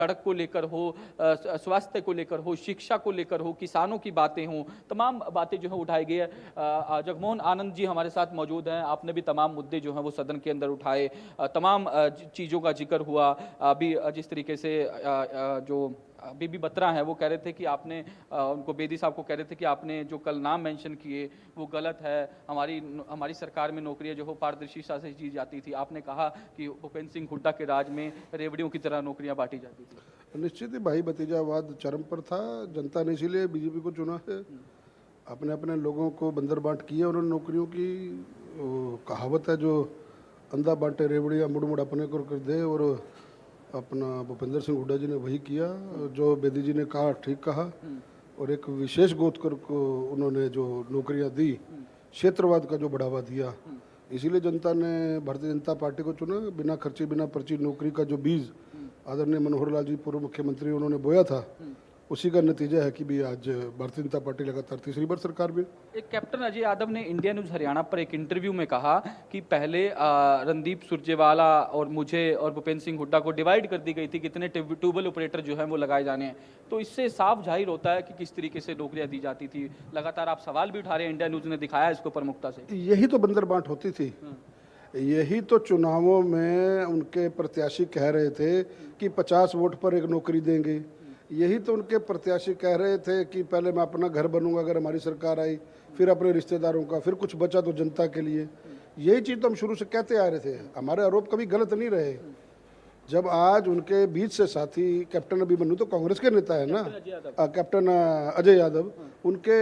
सड़क को लेकर हो, स्वास्थ्य को लेकर हो, शिक्षा को लेकर हो, किसानों की बातें हों, तमाम बातें जो है उठाई गई है। जगमोहन आनंद जी हमारे साथ मौजूद हैं। आपने भी तमाम मुद्दे जो हैं वो सदन के अंदर उठाए, तमाम चीज़ों का जिक्र हुआ। अभी जिस तरीके से जो बीबी बत्रा हैं वो कह रहे थे कि आपने उनको, बेदी साहब को कह रहे थे कि आपने जो कल नाम मेंशन किए वो गलत है। हमारी सरकार में नौकरियां जो हो पारदर्शिता से दी जाती थी। आपने कहा कि भूपेंद्र सिंह हुड्डा के राज में रेवड़ियों की तरह नौकरियां बांटी जाती थी। निश्चित ही भाई भतीजावाद चरम पर था। जनता ने इसीलिए बीजेपी को चुना है। अपने अपने लोगों को बंदर बांट किया उन्होंने नौकरियों की। कहावत है, जो अंधा बांटे रेवड़ियाँ मुड़ मुड़ अपने को कर दे, और अपना भूपेंद्र सिंह हुड्डा जी ने वही किया जो बेदी जी ने कहा, ठीक कहा। और एक विशेष गोतकर को उन्होंने जो नौकरियां दी, क्षेत्रवाद का जो बढ़ावा दिया, इसीलिए जनता ने भारतीय जनता पार्टी को चुना। बिना खर्ची बिना पर्ची नौकरी का जो बीज आदरणीय मनोहर लाल जी पूर्व मुख्यमंत्री उन्होंने बोया था, उसी का नतीजा है कि भी आज भारतीय जनता पार्टी लगातार तीसरी बार सरकार में। एक कैप्टन अजय यादव ने इंडिया न्यूज़ हरियाणा पर एक इंटरव्यू में कहा कि पहले रणदीप सुरजेवाला और मुझे और भूपेंद्र सिंह हुड्डा को डिवाइड कर दी गई थी कितने ट्यूबवेल ऑपरेटर जो हैं वो लगाए जाने हैं। तो इससे साफ जाहिर होता है कि किस तरीके से नौकरियां दी जाती थी। लगातार आप सवाल भी उठा रहे हैं, इंडिया न्यूज़ ने दिखाया इसको प्रमुखता से। यही तो बंदर बांट होती थी। यही तो चुनावों में उनके प्रत्याशी कह रहे थे कि 50 वोट पर एक नौकरी देंगे। यही तो उनके प्रत्याशी कह रहे थे कि पहले मैं अपना घर बनूंगा अगर हमारी सरकार आई, फिर अपने रिश्तेदारों का, फिर कुछ बचा तो जनता के लिए। यही चीज़ तो हम शुरू से कहते आ रहे थे। हमारे आरोप कभी गलत नहीं रहे। जब आज उनके बीच से साथी कैप्टन अभिमन्यु तो कांग्रेस के नेता है ना, कैप्टन अजय यादव उनके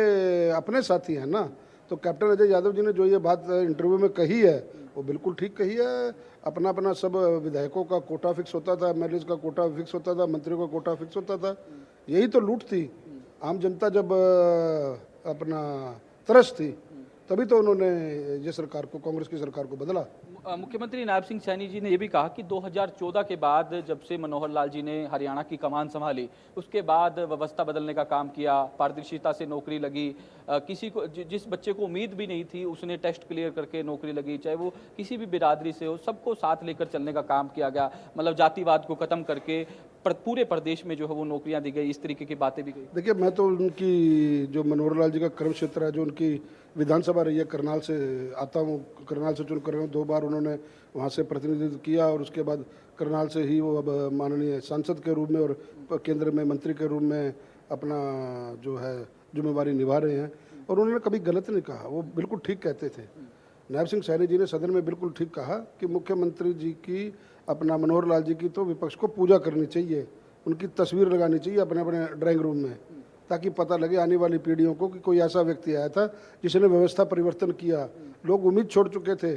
अपने साथी हैं ना, तो कैप्टन अजय यादव जी ने जो ये बात इंटरव्यू में कही है वो बिल्कुल ठीक कही है। अपना अपना सब विधायकों का कोटा फिक्स होता था, एमएलए का कोटा फिक्स होता था, मंत्रियों का कोटा फिक्स होता था। यही तो लूट थी। आम जनता जब अपना तरस थी, तभी तो उन्होंने ये सरकार को, कांग्रेस की सरकार को बदला। मुख्यमंत्री नायब सिंह सैनी जी ने यह भी कहा कि 2014 के बाद जब से मनोहर लाल जी ने हरियाणा की कमान संभाली, उसके बाद व्यवस्था बदलने का काम किया, पारदर्शिता से नौकरी लगी। किसी को, जिस बच्चे को उम्मीद भी नहीं थी, उसने टेस्ट क्लियर करके नौकरी लगी, चाहे वो किसी भी बिरादरी से हो, सबको साथ लेकर चलने का काम किया गया। मतलब जातिवाद को खत्म करके पूरे प्रदेश में जो है वो नौकरियां दी गई, इस तरीके की बातें भी गई। देखिए, मैं तो उनकी जो मनोहर लाल जी का कर्म क्षेत्र है, जो उनकी विधानसभा रही है, करनाल से आता हूँ, करनाल से चुन कर रहा हूँ। 2 बार उन्होंने वहाँ से प्रतिनिधित्व किया और उसके बाद करनाल से ही वो अब माननीय सांसद के रूप में और केंद्र में मंत्री के रूप में अपना जो है जिम्मेवारी निभा रहे हैं। और उन्होंने कभी गलत नहीं कहा, वो बिल्कुल ठीक कहते थे। नायब सिंह सैनी जी ने सदन में बिल्कुल ठीक कहा कि मुख्यमंत्री जी की, अपना मनोहर लाल जी की तो विपक्ष को पूजा करनी चाहिए, उनकी तस्वीर लगानी चाहिए अपने अपने ड्राइंग रूम में, ताकि पता लगे आने वाली पीढ़ियों को कि कोई ऐसा व्यक्ति आया था जिसने व्यवस्था परिवर्तन किया। लोग उम्मीद छोड़ चुके थे।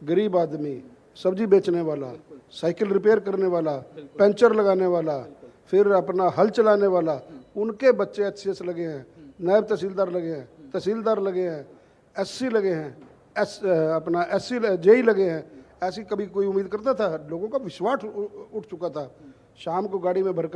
गरीब आदमी, सब्जी बेचने वाला, साइकिल रिपेयर करने वाला, पंचर लगाने वाला, फिर अपना हल चलाने वाला, उनके बच्चे एचसीएस लगे हैं, नायब तहसीलदार लगे हैं, तहसीलदार लगे हैं, एससी लगे हैं, अपना एससी जेई लगे हैं। ऐसी कभी कोई उम्मीद करता था? लोगों का विश्वास उठ चुका था। शाम को गाड़ी में भर